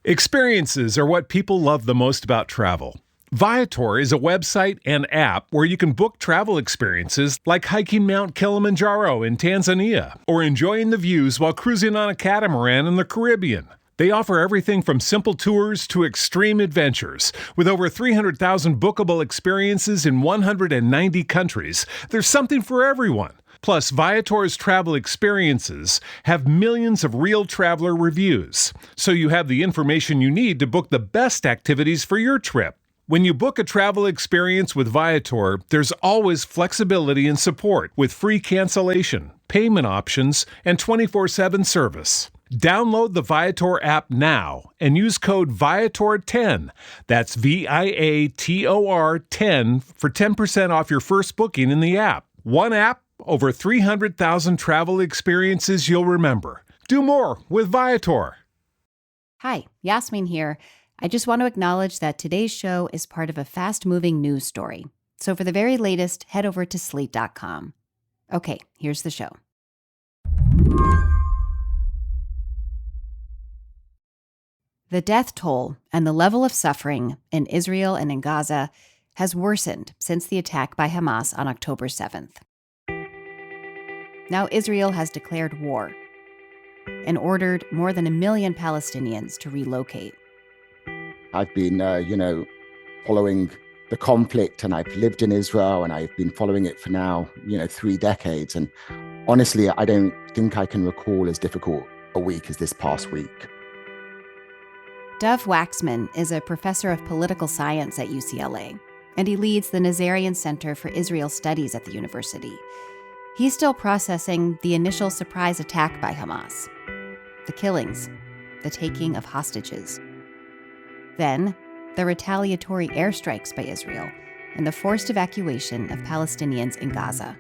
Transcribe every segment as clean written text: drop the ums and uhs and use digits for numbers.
Experiences are what people love the most about travel. Viator is a website and app where you can book travel experiences like hiking Mount Kilimanjaro in Tanzania or enjoying the views while cruising on a catamaran in the Caribbean. They offer everything from simple tours to extreme adventures. With over 300,000 bookable experiences in 190 countries, there's something for everyone. Plus, Viator's travel experiences have millions of real traveler reviews, so you have the information you need to book the best activities for your trip. When you book a travel experience with Viator, there's always flexibility and support with free cancellation, payment options, and 24/7 service. Download the Viator app now and use code Viator10. That's Viator 10 for 10% off your first booking in the app. One app, over 300,000 travel experiences you'll remember. Do more with Viator. Hi, Yasmin here. I just want to acknowledge that today's show is part of a fast-moving news story. So for the very latest, head over to Slate.com. Okay, here's the show. The death toll and the level of suffering in Israel and in Gaza has worsened since the attack by Hamas on October 7th. Now Israel has declared war and ordered more than 1 million Palestinians to relocate. I've been, following the conflict, and I've lived in Israel, and I've been following it for now, 3 decades. And honestly, I don't think I can recall as difficult a week as this past week. Dov Waxman is a professor of political science at UCLA, and he leads the Nazarian Center for Israel Studies at the university. He's still processing the initial surprise attack by Hamas, the killings, the taking of hostages. Then, the retaliatory airstrikes by Israel and the forced evacuation of Palestinians in Gaza.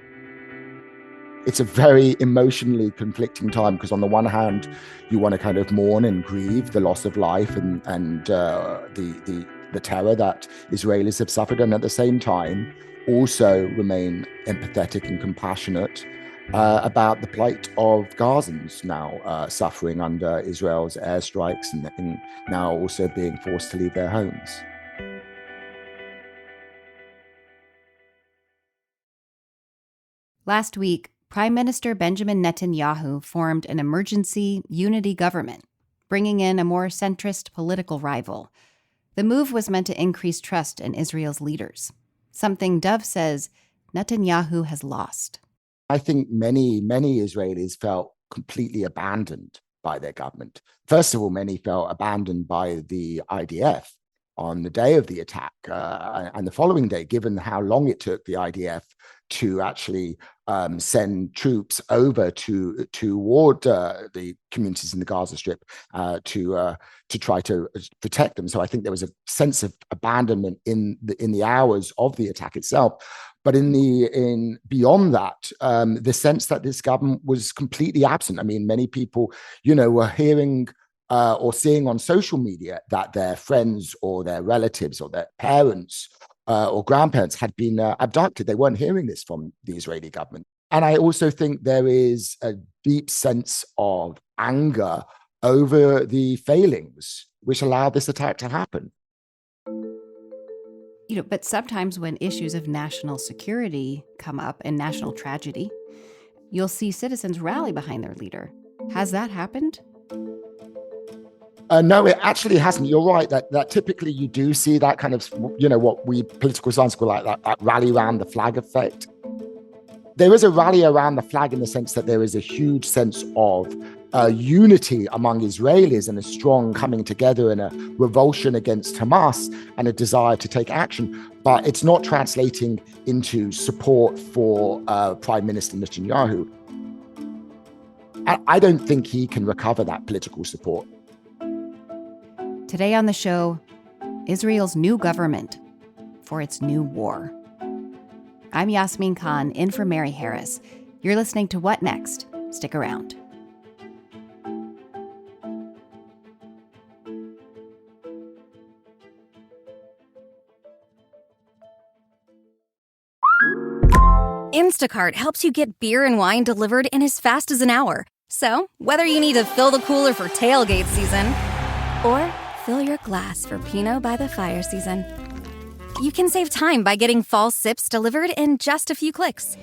It's a very emotionally conflicting time because on the one hand, you want to kind of mourn and grieve the loss of life and the terror that Israelis have suffered, and at the same time, also remain empathetic and compassionate about the plight of Gazans now suffering under Israel's airstrikes and now also being forced to leave their homes. Last week, Prime Minister Benjamin Netanyahu formed an emergency unity government, bringing in a more centrist political rival. The move was meant to increase trust in Israel's leaders, something Dov says Netanyahu has lost. I think many Israelis felt completely abandoned by their government. First of all, many felt abandoned by the IDF on the day of the attack and the following day, given how long it took the IDF to actually send troops over toward the communities in the Gaza Strip to try to protect them. So I think there was a sense of abandonment in the hours of the attack itself. But in beyond that, the sense that this government was completely absent. I mean, many people, were hearing or seeing on social media that their friends or their relatives or their parents or grandparents had been abducted. They weren't hearing this from the Israeli government. And I also think there is a deep sense of anger over the failings which allowed this attack to happen. But sometimes when issues of national security come up and national tragedy, you'll see citizens rally behind their leader. Has that happened? No, it actually hasn't. You're right that typically you do see that kind of, what we political science call like that rally around the flag effect. There is a rally around the flag in the sense that there is a huge sense of unity among Israelis and a strong coming together and a revulsion against Hamas and a desire to take action. But it's not translating into support for Prime Minister Netanyahu. I don't think he can recover that political support. Today on the show, Israel's new government for its new war. I'm Yasmin Khan, in for Mary Harris. You're listening to What Next? Stick around. Instacart helps you get beer and wine delivered in as fast as an hour. So, whether you need to fill the cooler for tailgate season or refill your glass for Pinot by the Fire season. You can save time by getting fall sips delivered in just a few clicks.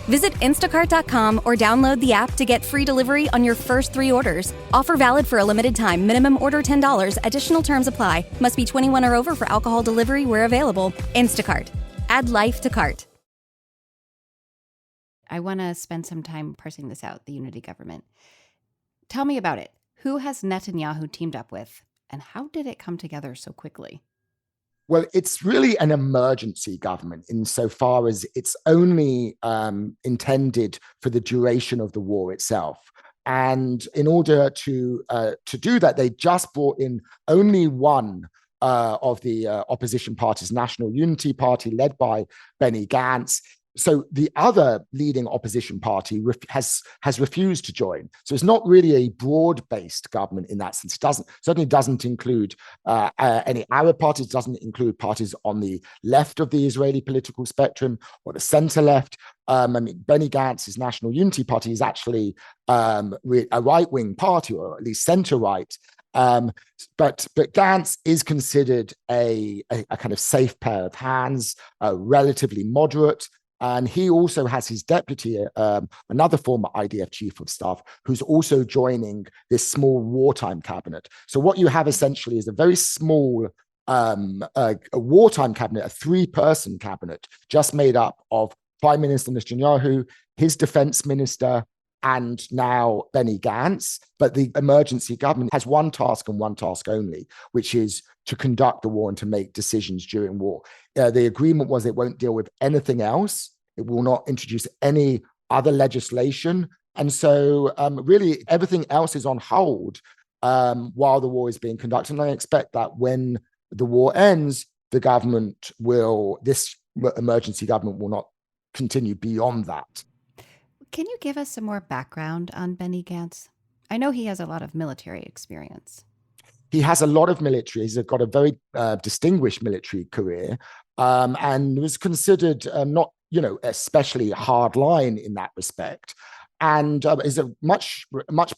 Visit instacart.com or download the app to get free delivery on your first 3 orders. Offer valid for a limited time. Minimum order $10. Additional terms apply. Must be 21 or over for alcohol delivery where available. Instacart. Add life to cart. I want to spend some time parsing this out, the unity government. Tell me about it. Who has Netanyahu teamed up with, and how did it come together so quickly? Well, it's really an emergency government insofar as it's only intended for the duration of the war itself. And in order to do that, they just brought in only one of the opposition parties, National Unity Party, led by Benny Gantz. So the other leading opposition party has refused to join. So it's not really a broad-based government in that sense. It certainly doesn't include any Arab parties, doesn't include parties on the left of the Israeli political spectrum or the center-left. Benny Gantz's National Unity Party is actually a right-wing party, or at least center-right. But Gantz is considered a kind of safe pair of hands, relatively moderate. And he also has his deputy, another former IDF chief of staff, who's also joining this small wartime cabinet. So what you have essentially is a very small a wartime cabinet, a 3-person cabinet, just made up of Prime Minister Netanyahu, his defense minister, and now Benny Gantz. But the emergency government has one task and one task only, which is to conduct the war and to make decisions during war. The agreement was it won't deal with anything else. It will not introduce any other legislation. And so really everything else is on hold while the war is being conducted. And I expect that when the war ends, this emergency government will not continue beyond that. Can you give us some more background on Benny Gantz? I know he has a lot of military experience. He has a lot of military. He's got a very distinguished military career and was considered not, especially hard line in that respect. And is a much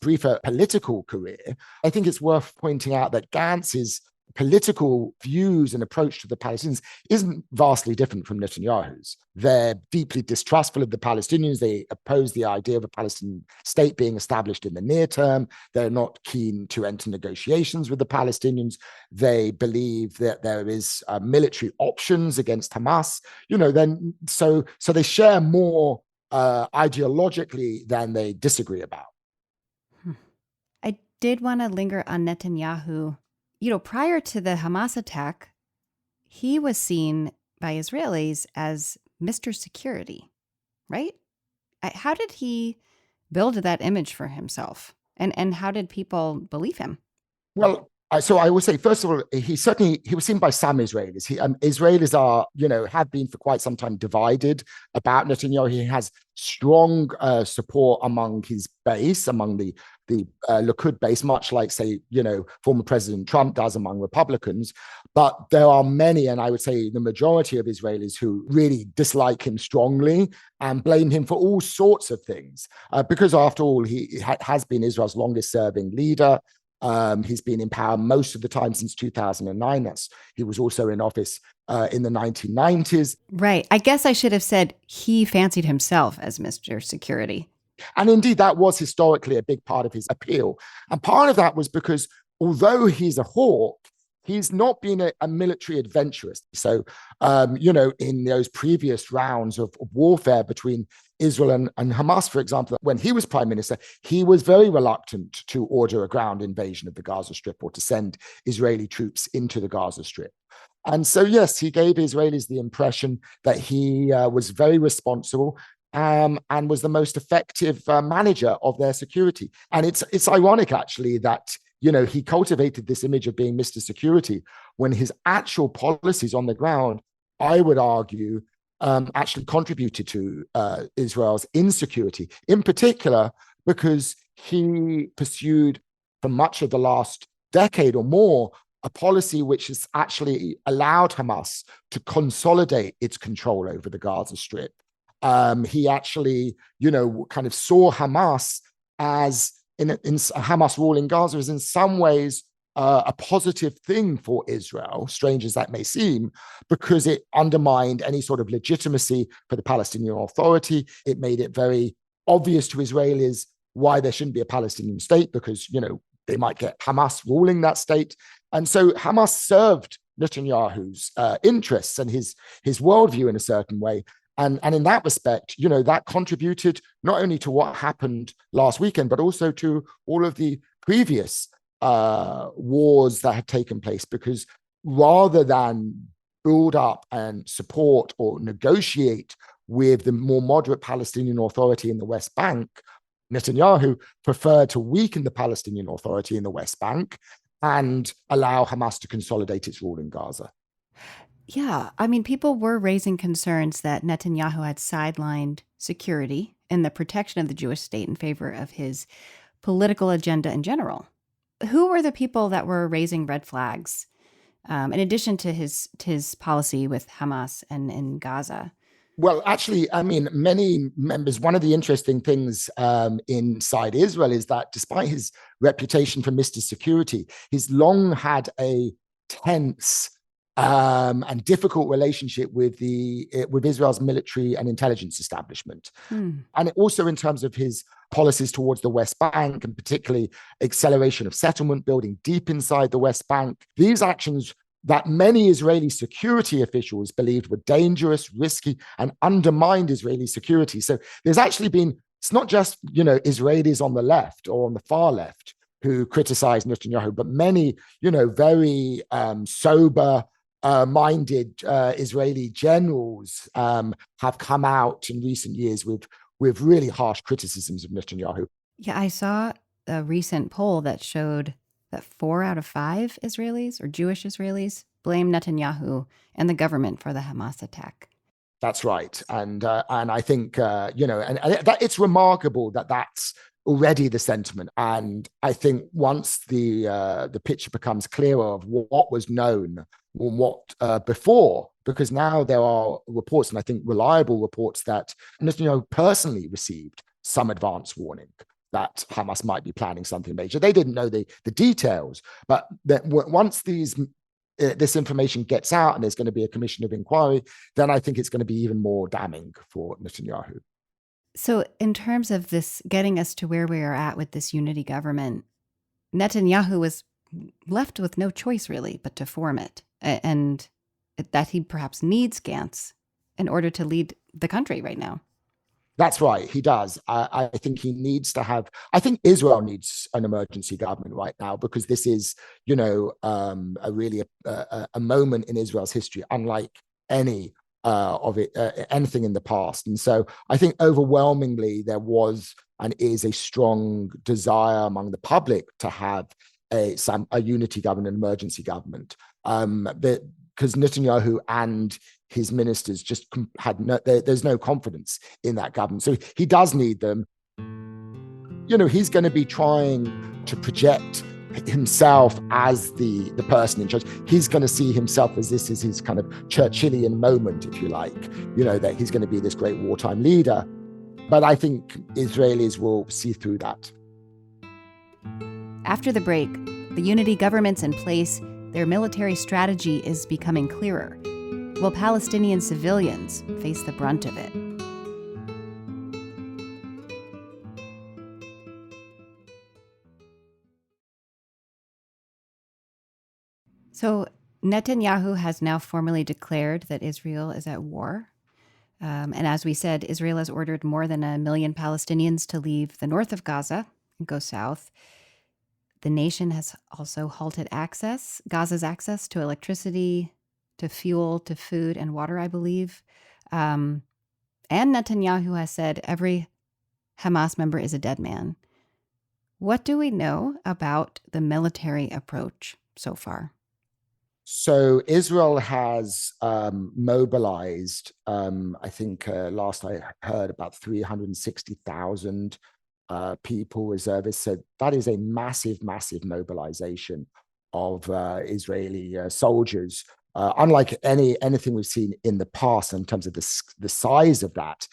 briefer political career. I think it's worth pointing out that Gantz's political views and approach to the Palestinians isn't vastly different from Netanyahu's. They're deeply distrustful of the Palestinians. They oppose the idea of a Palestinian state being established in the near term. They're not keen to enter negotiations with the Palestinians. They believe that there is military options against Hamas. So they share more ideologically than they disagree about. I did want to linger on Netanyahu. Prior to the Hamas attack, he was seen by Israelis as Mr. Security, right? How did he build that image for himself? And how did people believe him? Well, so I would say, first of all, he was seen by some Israelis. Israelis are, have been for quite some time divided about Netanyahu. He has strong support among his base, among the Likud base, much like, say, former President Trump does among Republicans. But there are many, and I would say the majority of Israelis, who really dislike him strongly and blame him for all sorts of things. Because after all, he has been Israel's longest serving leader. He's been in power most of the time since 2009. He was also in office in the 1990s. Right. I guess I should have said he fancied himself as Mr. Security. And indeed, that was historically a big part of his appeal. And part of that was because although he's a hawk, he's not been a military adventurist. So, in those previous rounds of warfare between Israel and Hamas, for example, when he was prime minister, he was very reluctant to order a ground invasion of the Gaza Strip or to send Israeli troops into the Gaza Strip. And so, yes, he gave Israelis the impression that he was very responsible and was the most effective manager of their security. And it's ironic, actually, that he cultivated this image of being Mr. Security when his actual policies on the ground, I would argue, actually contributed to Israel's insecurity, in particular because he pursued for much of the last decade or more a policy which has actually allowed Hamas to consolidate its control over the Gaza Strip. He actually, kind of saw Hamas as, in Hamas rule in Gaza as in some ways a positive thing for Israel, strange as that may seem, because it undermined any sort of legitimacy for the Palestinian Authority. It made it very obvious to Israelis why there shouldn't be a Palestinian state, because, they might get Hamas ruling that state. And so Hamas served Netanyahu's interests and his worldview in a certain way. And in that respect, that contributed not only to what happened last weekend, but also to all of the previous wars that had taken place, because rather than build up and support or negotiate with the more moderate Palestinian Authority in the West Bank, Netanyahu preferred to weaken the Palestinian Authority in the West Bank and allow Hamas to consolidate its rule in Gaza. Yeah, people were raising concerns that Netanyahu had sidelined security and the protection of the Jewish state in favor of his political agenda in general. Who were the people that were raising red flags, in addition to his policy with Hamas and in Gaza? Well, actually, many members, one of the interesting things inside Israel is that despite his reputation for Mr. Security, he's long had a tense and difficult relationship with Israel's military and intelligence establishment. And also in terms of his policies towards the West Bank, and particularly acceleration of settlement building deep inside the West Bank. These actions that many Israeli security officials believed were dangerous, risky, and undermined Israeli security. So there's actually been, it's not just, Israelis on the left or on the far left who criticize Netanyahu, but many, very sober, minded Israeli generals have come out in recent years with really harsh criticisms of Netanyahu. Yeah, I saw a recent poll that showed that 4 out of 5 Israelis or Jewish Israelis blame Netanyahu and the government for the Hamas attack. That's right. And I think, that it's remarkable that that's already the sentiment. And I think once the picture becomes clearer of what was known, before, because now there are reports, and I think reliable reports, that Netanyahu personally received some advance warning that Hamas might be planning something major. They didn't know the details, but once this information gets out and there's going to be a commission of inquiry, then I think it's going to be even more damning for Netanyahu. So in terms of this getting us to where we are at with this unity government, Netanyahu was left with no choice really but to form it, and that he perhaps needs Gantz in order to lead the country right now. That's right. He does. I think he needs to have, I think Israel needs an emergency government right now, because this is, a really a moment in Israel's history, unlike any anything in the past. And so I think overwhelmingly there was and is a strong desire among the public to have a unity government, an emergency government. Because Netanyahu and his ministers just had there's no confidence in that government. So he does need them. He's going to be trying to project himself as the person in charge. He's going to see himself as this is his kind of Churchillian moment, if you like, that he's going to be this great wartime leader. But I think Israelis will see through that. After the break, the unity government's in place. Their military strategy is becoming clearer. Will Palestinian civilians face the brunt of it? So Netanyahu has now formally declared that Israel is at war. And as we said, Israel has ordered more than 1 million Palestinians to leave the north of Gaza and go south. The nation has also halted Gaza's access to electricity, to fuel, to food and water, I believe. And Netanyahu has said every Hamas member is a dead man. What do we know about the military approach so far? So Israel has mobilized, I think last I heard, about 360,000 people, reservists. So that is a massive mobilization of Israeli soldiers, unlike anything we've seen in the past in terms of the size of that.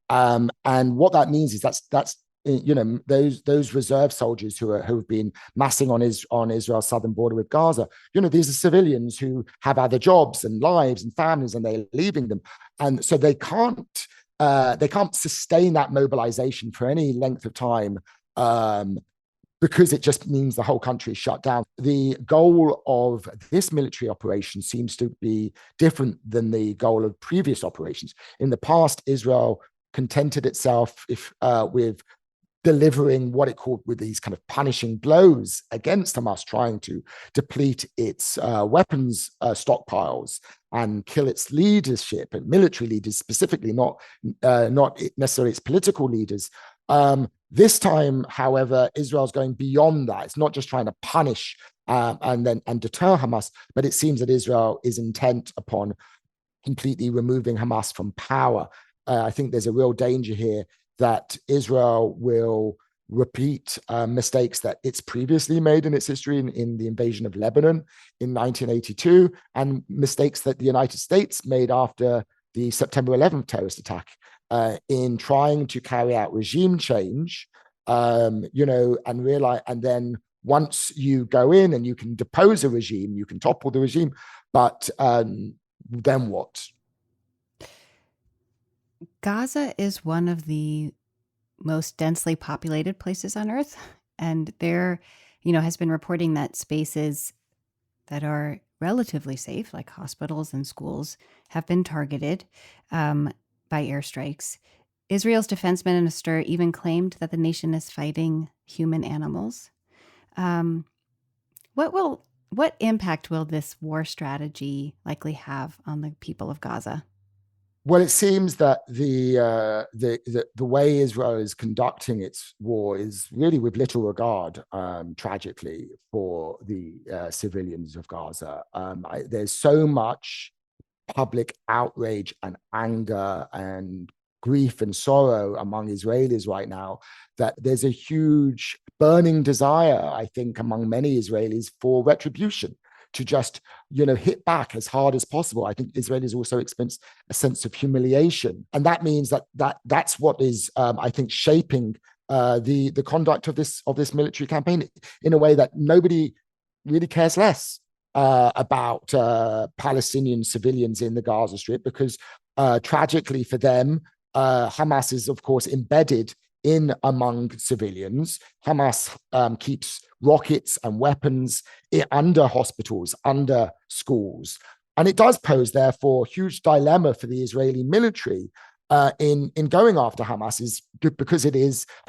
And what that means is that's those reserve soldiers who've been massing on Israel's southern border with Gaza. These are civilians who have other jobs and lives and families, and they're leaving them, and so they can't sustain that mobilization for any length of time. Because it just means the whole country is shut down. The goal of this military operation seems to be different than the goal of previous operations. In the past, Israel contented itself with delivering what it called with these kind of punishing blows against Hamas, trying to deplete its weapons stockpiles and kill its leadership and military leaders specifically, not necessarily its political leaders. This time, however, Israel's going beyond that. It's not just trying to punish and deter Hamas, but it seems that Israel is intent upon completely removing Hamas from power. I think there's a real danger here that Israel will repeat mistakes that it's previously made in its history in the invasion of Lebanon in 1982, and mistakes that the United States made after the September 11th terrorist attack. In trying to carry out regime change, and realize, and then once you go in and you can depose a regime, you can topple the regime, but then what? Gaza is one of the most densely populated places on Earth, and there, has been reporting that spaces that are relatively safe, like hospitals and schools, have been targeted by airstrikes. Israel's defense minister even claimed that the nation is fighting human animals. What impact will this war strategy likely have on the people of Gaza? Well, it seems that the way Israel is conducting its war is really with little regard, tragically, for the civilians of Gaza. There's so much public outrage and anger and grief and sorrow among Israelis right now that there's a huge burning desire, I think, among many Israelis for retribution, to just, hit back as hard as possible. I think Israelis also experience a sense of humiliation. And that means that's what is, I think, shaping the conduct of this military campaign in a way that nobody really cares less about Palestinian civilians in the Gaza Strip, because tragically for them, Hamas is, of course, embedded in among civilians. Hamas keeps rockets and weapons under hospitals, under schools. And it does pose, therefore, a huge dilemma for the Israeli military in going after Hamas, is because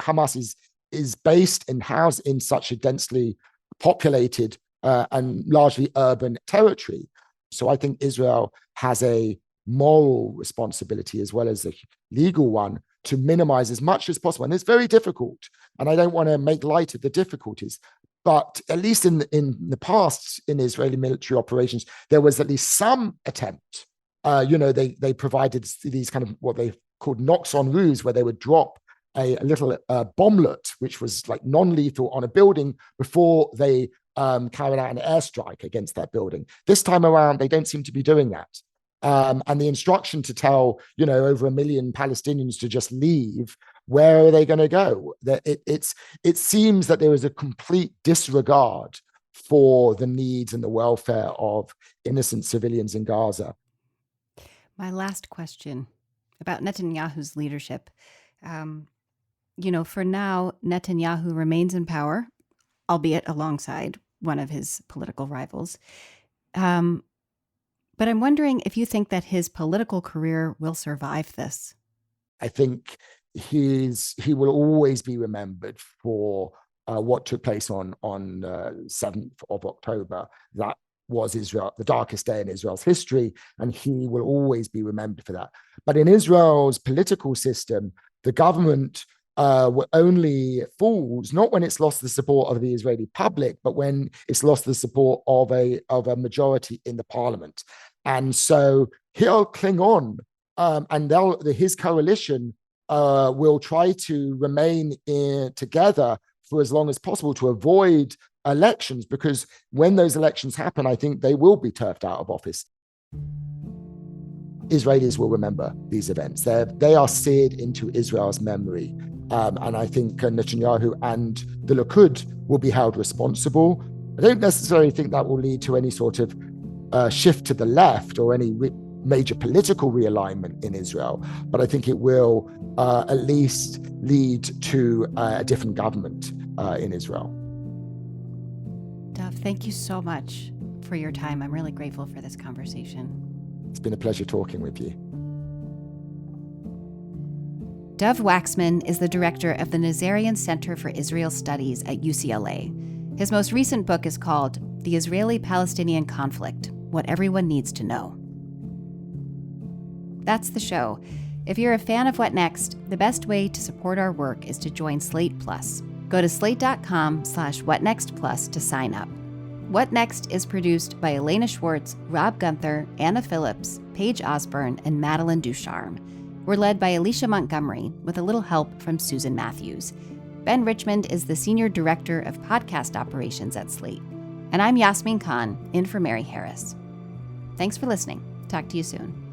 Hamas is based and housed in such a densely populated and largely urban territory. So I think Israel has a moral responsibility as well as a legal one to minimize as much as possible. And it's very difficult. And I don't want to make light of the difficulties. But at least in the past, in Israeli military operations, there was at least some attempt. They provided these kind of what they called knocks on roofs, where they would drop a little bomblet, which was like non-lethal, on a building before they carried out an airstrike against that building. This time around, they don't seem to be doing that. And the instruction to tell, over 1 million Palestinians to just leave, where are they going to go? It seems that there is a complete disregard for the needs and the welfare of innocent civilians in Gaza. My last question about Netanyahu's leadership. For now, Netanyahu remains in power, albeit alongside one of his political rivals. But I'm wondering if you think that his political career will survive this. I think he will always be remembered for what took place on 7th of October. That was the darkest day in Israel's history, and he will always be remembered for that. But in Israel's political system, the government were only fools, not when it's lost the support of the Israeli public, but when it's lost the support of a majority in the parliament. And so he'll cling on, and his coalition will try to remain together for as long as possible to avoid elections, because when those elections happen, I think they will be turfed out of office. Israelis will remember these events. They are seared into Israel's memory. And I think Netanyahu and the Likud will be held responsible. I don't necessarily think that will lead to any sort of shift to the left or any major political realignment in Israel, but I think it will at least lead to a different government in Israel. Dov, thank you so much for your time. I'm really grateful for this conversation. It's been a pleasure talking with you. Dov Waxman is the director of the Nazarian Center for Israel Studies at UCLA. His most recent book is called The Israeli-Palestinian Conflict: What Everyone Needs to Know. That's the show. If you're a fan of What Next, the best way to support our work is to join Slate Plus. Go to slate.com/whatnextplus to sign up. What Next is produced by Elena Schwartz, Rob Gunther, Anna Phillips, Paige Osborne, and Madeline Ducharme. We're led by Alicia Montgomery, with a little help from Susan Matthews. Ben Richmond is the Senior Director of Podcast Operations at Slate. And I'm Yasmin Khan, in for Mary Harris. Thanks for listening. Talk to you soon.